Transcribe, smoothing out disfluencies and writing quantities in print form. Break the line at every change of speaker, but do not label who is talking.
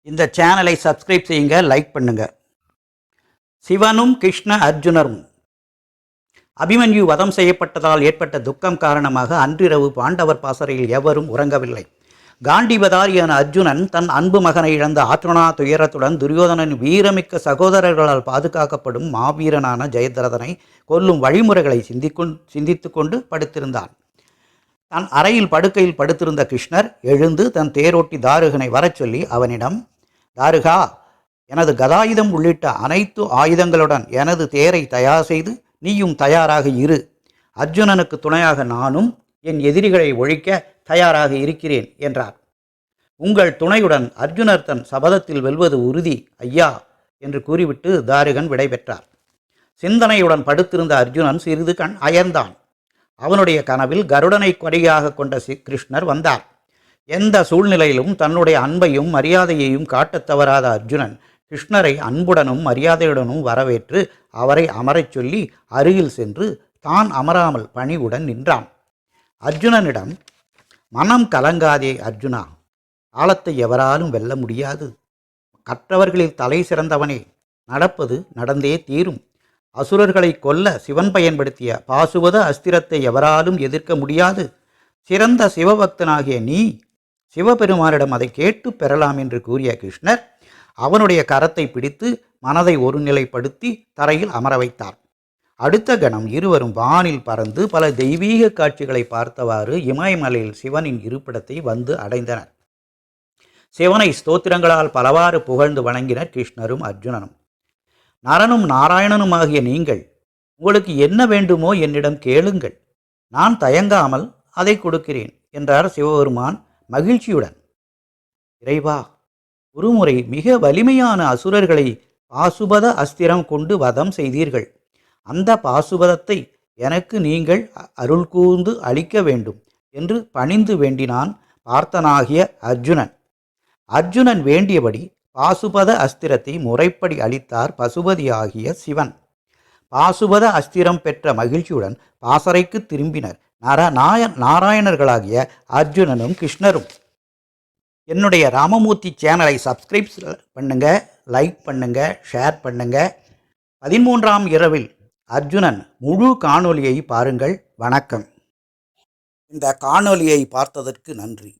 இந்த சேனலை சப்ஸ்கிரைப் செய்யுங்க, லைக் பண்ணுங்க. சிவனும் கிருஷ்ண அர்ஜுனரும். அபிமன்யு வதம் செய்யப்பட்டதால் ஏற்பட்ட துக்கம் காரணமாக அன்றிரவு பாண்டவர் பாசறையில் எவரும் உறங்கவில்லை. காண்டிபதாரியான அர்ஜுனன் தன் அன்பு மகனை இழந்த ஆத்மனா துயரத்துடன் துரியோதனன் வீரமிக்க சகோதரர்களால் பாதுகாக்கப்படும் மாவீரனான ஜெயத்ரதனை கொல்லும் வழிமுறைகளை சிந்தித்து கொண்டு படுத்திருந்தான். தன் அறையில் படுக்கையில் படுத்திருந்த கிருஷ்ணர் எழுந்து தன் தேரோட்டி தாருகனை வரச் சொல்லி அவனிடம், தாருகா, எனது கதாயுதம் உள்ளிட்ட அனைத்து ஆயுதங்களுடன் எனது தேரை தயார் செய்து நீயும் தயாராக இரு. அர்ஜுனனுக்கு துணையாக நானும் என் எதிரிகளை ஒழிக்க தயாராக இருக்கிறேன் என்றார். உங்கள் துணையுடன் அர்ஜுனர் தன் சபதத்தில் வெல்வது உறுதி ஐயா என்று கூறிவிட்டு தாருகன் விடைபெற்றார். சிந்தனையுடன் படுத்திருந்த அர்ஜுனன் சிறிது கண் அயர்ந்தான். அவனுடைய கனவில் கருடனை கொடியாக கொண்ட கிருஷ்ணர் வந்தார். எந்த சூழ்நிலையிலும் தன்னுடைய அன்பையும் மரியாதையையும் காட்டத் தவறாத அர்ஜுனன் கிருஷ்ணரை அன்புடனும் மரியாதையுடனும் வரவேற்று அவரை அமரச் சொல்லி அருகில் சென்று தான் அமராமல் பணிவுடன் நின்றான். அர்ஜுனனிடம், மனம் கலங்காதே அர்ஜுனா, காலத்தை எவராலும் வெல்ல முடியாது. கற்றவர்களில் தலை சிறந்தவனே, நடப்பது நடந்தே தீரும். அசுரர்களை கொல்ல சிவன் பயன்படுத்திய பாசுபத அஸ்திரத்தை எவராலும் எதிர்க்க முடியாது. சிறந்த சிவபக்தனாகிய நீ சிவபெருமானிடம் அதை கேட்டு பெறலாம் என்று கூறிய கிருஷ்ணர் அவனுடைய கரத்தை பிடித்து மனதை ஒருநிலைப்படுத்தி தரையில் அமர வைத்தார். அடுத்த கணம் இருவரும் வானில் பறந்து பல தெய்வீக காட்சிகளை பார்த்தவாறு இமயமலையில் சிவனின் இருப்பிடத்தை வந்து அடைந்தனர். சிவனை ஸ்தோத்திரங்களால் பலவாறு புகழ்ந்து வணங்கினர் கிருஷ்ணரும் அர்ஜுனனும். நரனும் நாராயணனுமாகிய நீங்கள் உங்களுக்கு என்ன வேண்டுமோ என்னிடம் கேளுங்கள், நான் தயங்காமல் அதை கொடுக்கிறேன் என்றார் சிவபெருமான் மகிழ்ச்சியுடன். இறைவா, ஒருமுறை மிக வலிமையான அசுரர்களை பாசுபத அஸ்திரம் கொண்டு வதம் செய்தீர்கள். அந்த பாசுபதத்தை எனக்கு நீங்கள் அருள் கூர்ந்து அளிக்க வேண்டும் என்று பணிந்து வேண்டினான் பார்த்தனாகிய அர்ஜுனன். அர்ஜுனன் வேண்டியபடி பாசுபத அஸ்திரத்தை முறைப்படி அளித்தார் பசுபதியாகிய சிவன். பாசுபத அஸ்திரம் பெற்ற மகிழ்ச்சியுடன் பாசறைக்கு திரும்பினர் நாராயணர்களாகிய அர்ஜுனனும் கிருஷ்ணரும். என்னுடைய ராமமூர்த்தி சேனலை சப்ஸ்கிரைப் பண்ணுங்க, லைக் பண்ணுங்க, ஷேர் பண்ணுங்க. 13ஆம் இரவில் அர்ஜுனன் முழு காணொளியை பாருங்கள். வணக்கம். இந்த காணொளியை பார்த்ததற்கு நன்றி.